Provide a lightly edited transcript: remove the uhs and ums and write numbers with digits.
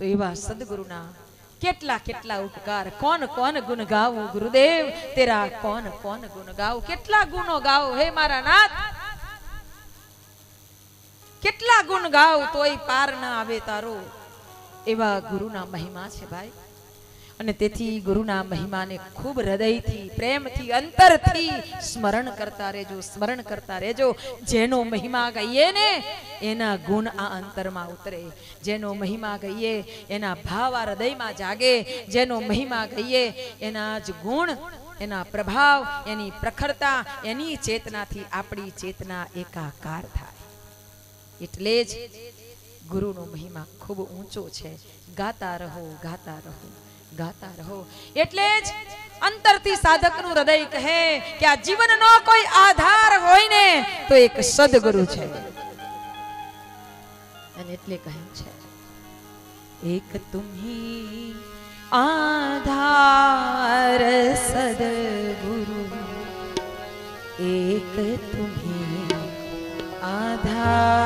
तो एवा सदगुरुना केटला केटला उपकार कौन कौन गुण गाऊं गुरुदेव तेरा कौन कौन गुण गाऊं केटला गुणो गाऊं हे मारा नाथ केटला गुण गाऊं तोय पार ना आवे तारो एवा गुरुना महिमा छे भाई અને તેથી ગુરુના મહિમાને ખૂબ હૃદયથી પ્રેમથી અંતરથી સ્મરણ કરતા રહેજો જેનો મહિમા ગાઈએ ને એના ગુણ આ અંતરમાં ઉતરે જેનો મહિમા ગાઈએ એના ભાવ આ હૃદયમાં જાગે જેનો મહિમા ગાઈએ એના જ ગુણ એના પ્રભાવ એની પ્રખરતા એની ચેતનાથી આપણી ચેતના એકાકાર થાય એટલે જ ગુરુનો મહિમા ખૂબ ઊંચો છે ગાતા રહો ગાતા રહો गाता रहो એટલે જ અંતરથી સાધકનું હૃદય કહે કે આ જીવનનો કોઈ આધાર હોય ને તો એક સદગુરુ છે અને એટલે કહ્યું છે એક તુમ્હી આધાર સદગુરુ એક તુમ્હી આધાર